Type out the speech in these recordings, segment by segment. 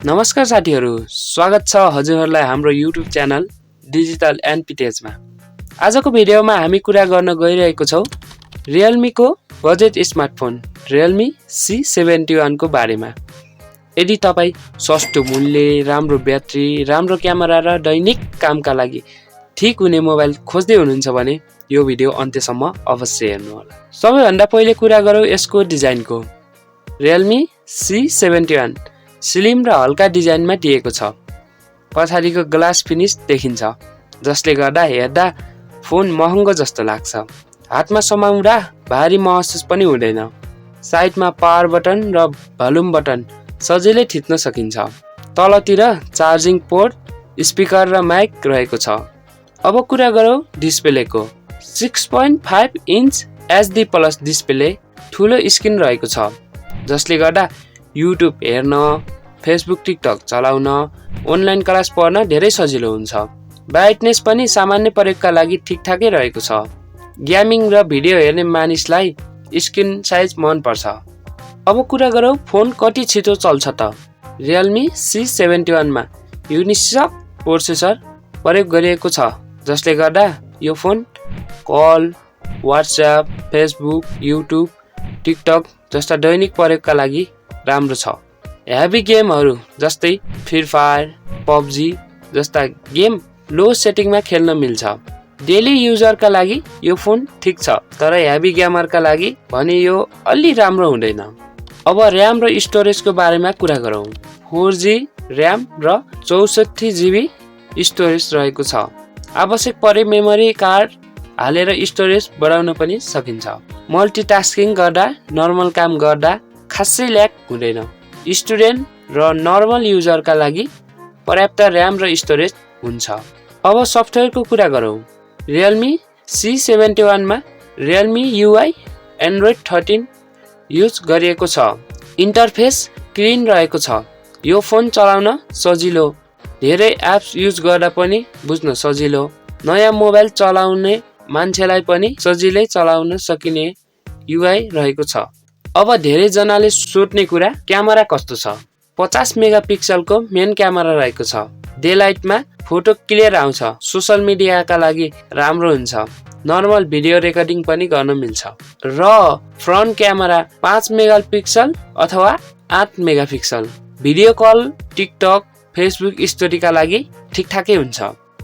नमस्कार साथीहरू, स्वागत छ हजुरहरूलाई हाम्रो YouTube च्यानल डिजिटल एनपिटेजमा। आजको भिडियोमा हामी कुरा गर्न गइरहेको छौं Realme को बजेट स्मार्टफोन Realme C71 को बारेमा। यदि तपाई सस्तो मूल्य, राम्रो ब्याट्री, राम्रो क्यामेरा र दैनिक कामका लागि ठीक हुने मोबाइल खोज्दै हुनुहुन्छ भने यो भिडियो अन्त्यसम्म अवश्य हेर्नुहोला। सबैभन्दा पहिले कुरा गरौँ यसको डिजाइनको। Realme C71 स्लिम र हल्का डिजाइनमा दिएको छ। पछाडिको ग्लास फिनिश देखिन्छ, जसले गर्दा हेर्दा फोन महँगो जस्तो लाग्छ। हातमा समाउँदा भारी महसुस पनि हुँदैन। साइडमा पावर बटन र भोल्युम बटन सजिलै थिच्न सकिन्छ। तलतिर चार्जिङ पोर्ट, स्पिकर र माइक रहेको छ। अब कुरा गरौँ डिस्प्लेको। 6.5 इन्च HD+ डिस्प्ले ठुलो स्क्रिन रहेको छ, जसले गर्दा युट्युब हेर्न, फेसबुक, टिकटक चलाउन, अनलाइन क्लास पढ्न धेरै सजिलो हुन्छ। ब्राइटनेस पनि सामान्य प्रयोगका लागि ठिकठाकै रहेको छ। गेमिङ र भिडियो हेर्ने मानिसलाई स्क्रिन साइज मन पर्छ। अब कुरा गरौँ फोन कति छिटो चल्छ त। Realme C71 मा युनिसोक प्रोसेसर प्रयोग गरिएको छ, जसले गर्दा यो phone call, WhatsApp, Facebook, YouTube, TikTok जस्ता दैनिक प्रयोगका लागि राम्रो छ। हेभी गेमहरू जस्तै फ्री फायर, पबजी जस्ता गेम लो सेटिङमा खेल्न मिल्छ। डेली युजरका लागि यो फोन ठिक छ, तर हेभी गेमरका लागि भने यो अलि राम्रो हुँदैन। अब र्याम र स्टोरेजको बारेमा कुरा गरौँ। 4GB र्याम र 64GB स्टोरेज रहेको छ। आवश्यक परे मेमोरी कार्ड हालेर स्टोरेज बढाउन पनि सकिन्छ। मल्टिटास्किङ गर्दा, नर्मल काम गर्दा खासै ल्याग हुँदैन। स्टुडेन्ट र नर्मल युजरका लागि पर्याप्त र्याम र स्टोरेज हुन्छ। अब सफ्टवेयरको कुरा गरौँ। Realme C71 मा Realme UI Android 13 युज गरिएको छ। इन्टरफेस क्लिन रहेको छ। यो फोन चलाउन सजिलो, धेरै एप्स युज गर्दा पनि बुझ्न सजिलो, नयाँ मोबाइल चलाउने मान्छेलाई पनि सजिलै चलाउन सकिने UI रहेको छ। अब धेरै जनाले सोध्ने कुरा क्यामेरा कस्तो छ। 50 मेगापिक्सलको मेन क्यामेरा रहेको छ। डे लाइटमा फोटो क्लियर आउँछ, सोशल मिडियाका लागि राम्रो हुन्छ। नर्मल भिडियो रेकर्डिङ पनि गर्न मिल्छ। र फ्रन्ट क्यामेरा 5 मेगापिक्सल अथवा 8 megapixel video call, TikTok, Facebook स्टोरीका लागि ठिकठाकै हुन्छ।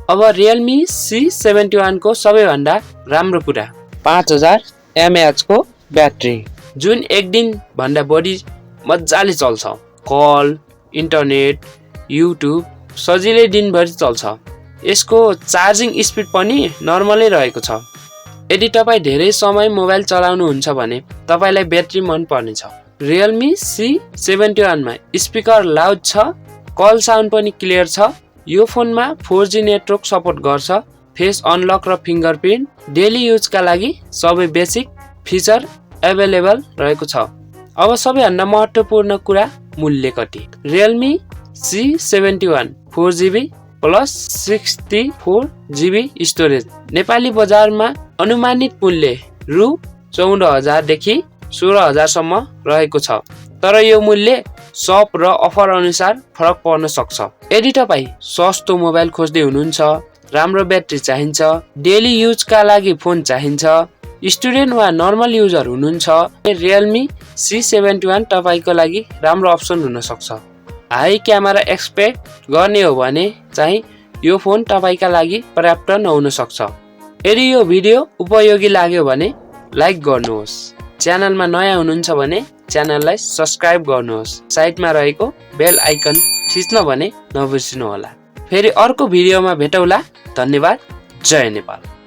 अब Realme C71 को सबैभन्दा राम्रो कुरा 5000 mAh को ब्याट्री, जुन एक दिन भन्दा बढी मजाले चल्छ। कल, इन्टरनेट, युट्युब सजिलै दिनभरि चल्छ। यसको चार्जिङ स्पिड पनि नर्मलै रहेको छ। यदि तपाईँ धेरै समय मोबाइल चलाउनुहुन्छ भने तपाईँलाई ब्याट्री मन पर्नेछ। Realme C71 मा स्पिकर लाउड छ, कल साउन्ड पनि क्लियर छ। यो फोनमा 4G नेटवर्क सपोर्ट गर्छ। फेस अनलक र फिङ्गरप्रिन्ट डेली युजका लागि सबै बेसिक फिचर एभाइलेबल रहेको छ। अब सबैभन्दा महत्त्वपूर्ण कुरा मूल्य कति। Realme C71 4GB plus 64GB storage Nepali बजारमा अनुमानित मूल्य रु 14,000 देखि 16,000 सम्म रहेको छ, तर यो मूल्य शप र अफर अनुसार फरक पर्न सक्छ। यदि तपाईँ सस्तो मोबाइल खोज्दै हुनुहुन्छ, राम्रो ब्याट्री चाहिन्छ, डेली युजका लागि फोन चाहिन्छ, स्टुडेन्ट वा नर्मल युजर हुनुहुन्छ, Realme C71 तपाईको लागि राम्रो अप्सन हुन सक्छ। हाई क्यामेरा एक्सपेक्ट गर्ने हो भने चाहिँ यो फोन तपाईका लागि पर्याप्त नहुन सक्छ। यदि यो भिडियो उपयोगी लाग्यो भने लाइक गर्नुहोस्। च्यानलमा नयाँ हुनुहुन्छ भने च्यानललाई सब्स्क्राइब गर्नुहोस्। साइडमा रहेको बेल आइकन थिच्न भने नबिर्सिनुहोला। फेरि अर्को भिडियोमा भेटौँला। धन्यवाद। जय नेपाल।